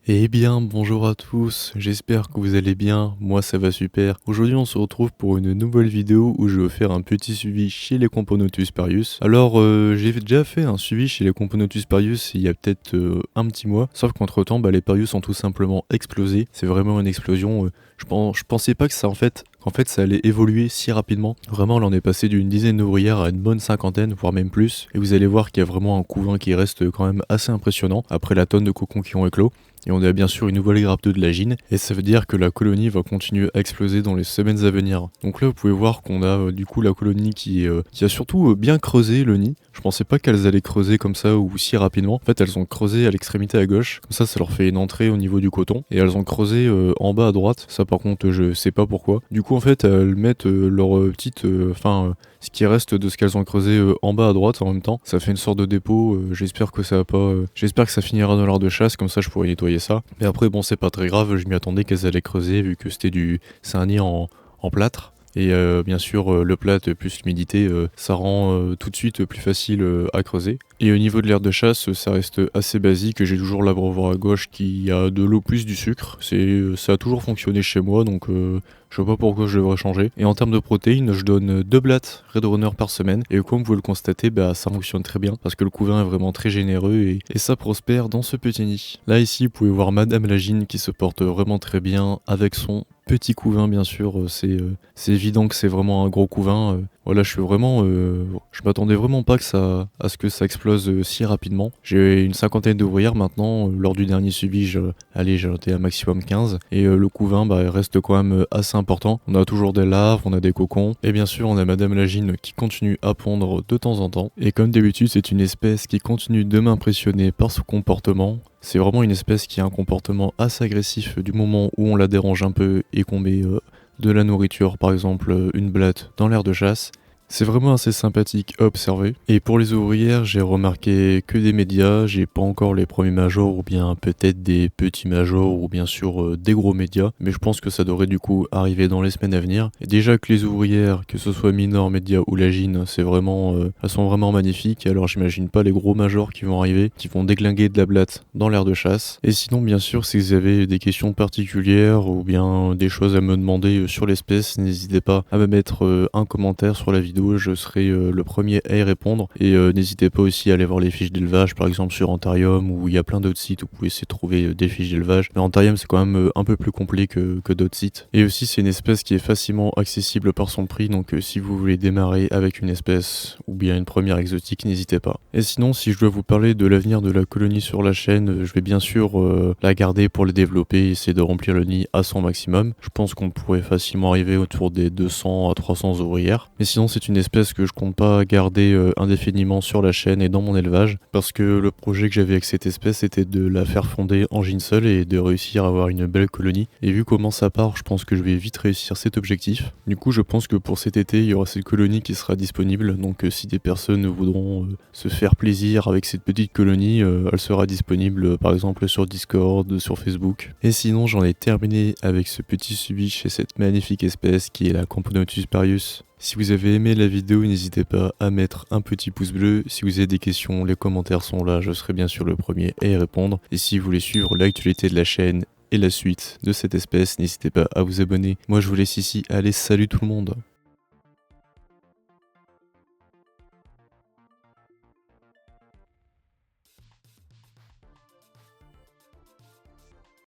Eh bien, bonjour à tous, j'espère que vous allez bien, moi ça va super. Aujourd'hui on se retrouve pour une nouvelle vidéo où je vais faire un petit suivi chez les Componotus Parius. Alors j'ai déjà fait un suivi chez les Componotus Parius il y a peut-être un petit mois, sauf qu'entre temps les Parius ont tout simplement explosé, c'est vraiment une explosion, je pensais pas que ça qu'en fait ça allait évoluer si rapidement. Vraiment là on est passé d'une dizaine d'ouvrières à une bonne cinquantaine, voire même plus, et vous allez voir qu'il y a vraiment un couvain qui reste quand même assez impressionnant après la tonne de cocons qui ont éclos. Et on a bien sûr une nouvelle grappe de lagine, et ça veut dire que la colonie va continuer à exploser dans les semaines à venir. Donc là vous pouvez voir qu'on a du coup la colonie qui a surtout bien creusé le nid. Je pensais pas qu'elles allaient creuser comme ça ou si rapidement. En fait elles ont creusé à l'extrémité à gauche, comme ça leur fait une entrée au niveau du coton. Et elles ont creusé en bas à droite, ça par contre je sais pas pourquoi. Du coup en fait elles mettent leur petite... ce qui reste de ce qu'elles ont creusé en bas à droite en même temps. Ça fait une sorte de dépôt, j'espère que ça va pas... j'espère que ça finira dans l'art de chasse, comme ça je pourrais nettoyer ça. Mais après bon c'est pas très grave, je m'y attendais qu'elles allaient creuser vu que c'est un nid en plâtre. Et bien sûr le plâtre plus l'humidité, ça rend tout de suite plus facile à creuser. Et au niveau de l'aire de chasse, ça reste assez basique. J'ai toujours l'abreuvoir à gauche qui a de l'eau plus du sucre. Ça a toujours fonctionné chez moi, donc je sais pas pourquoi je devrais changer. Et en termes de protéines, je donne 2 blattes Red Runner par semaine. Et comme vous pouvez le constater, ça fonctionne très bien parce que le couvain est vraiment très généreux et ça prospère dans ce petit nid. Là ici, vous pouvez voir Madame Lagine qui se porte vraiment très bien avec son petit couvain, bien sûr. C'est évident que c'est vraiment un gros couvain. Voilà, je m'attendais vraiment pas à ce que ça explose si rapidement. J'ai une cinquantaine d'ouvrières maintenant. Lors du dernier suivi, j'en étais à maximum 15. Et le couvain, il reste quand même assez important. On a toujours des larves, on a des cocons. Et bien sûr, on a Madame Lagine qui continue à pondre de temps en temps. Et comme d'habitude, c'est une espèce qui continue de m'impressionner par son comportement. C'est vraiment une espèce qui a un comportement assez agressif du moment où on la dérange un peu et qu'on met de la nourriture, par exemple une blatte, dans l'aire de chasse. C'est vraiment assez sympathique à observer. Et pour les ouvrières, j'ai remarqué que des médias, j'ai pas encore les premiers majors ou bien peut-être des petits majors ou bien sûr des gros médias, mais je pense que ça devrait du coup arriver dans les semaines à venir. Et déjà que les ouvrières, que ce soit Minor, Média ou Lagine, elles sont vraiment magnifiques, alors j'imagine pas les gros majors qui vont arriver, qui vont déglinguer de la blatte dans l'aire de chasse. Et sinon bien sûr si vous avez des questions particulières ou bien des choses à me demander sur l'espèce, n'hésitez pas à me mettre un commentaire sur la vidéo, je serai le premier à y répondre. Et n'hésitez pas aussi à aller voir les fiches d'élevage, par exemple sur Antarium, où il y a plein d'autres sites où vous pouvez essayer de trouver des fiches d'élevage. Mais Antarium, c'est quand même un peu plus complet que d'autres sites. Et aussi, c'est une espèce qui est facilement accessible par son prix, donc si vous voulez démarrer avec une espèce ou bien une première exotique, n'hésitez pas. Et sinon, si je dois vous parler de l'avenir de la colonie sur la chaîne, je vais bien sûr la garder pour le développer, essayer de remplir le nid à son maximum. Je pense qu'on pourrait facilement arriver autour des 200 à 300 ouvrières. Mais sinon, c'est une espèce que je compte pas garder indéfiniment sur la chaîne et dans mon élevage, parce que le projet que j'avais avec cette espèce était de la faire fonder en ginsol et de réussir à avoir une belle colonie. Et vu comment ça part, je pense que je vais vite réussir cet objectif. Du coup, je pense que pour cet été, il y aura cette colonie qui sera disponible, donc si des personnes voudront se faire plaisir avec cette petite colonie, elle sera disponible par exemple sur Discord, sur Facebook. Et sinon, j'en ai terminé avec ce petit suivi chez cette magnifique espèce qui est la Camponotus parius. Si vous avez aimé la vidéo, n'hésitez pas à mettre un petit pouce bleu. Si vous avez des questions, les commentaires sont là, je serai bien sûr le premier à y répondre. Et si vous voulez suivre l'actualité de la chaîne et la suite de cette espèce, n'hésitez pas à vous abonner. Moi je vous laisse ici, allez salut tout le monde.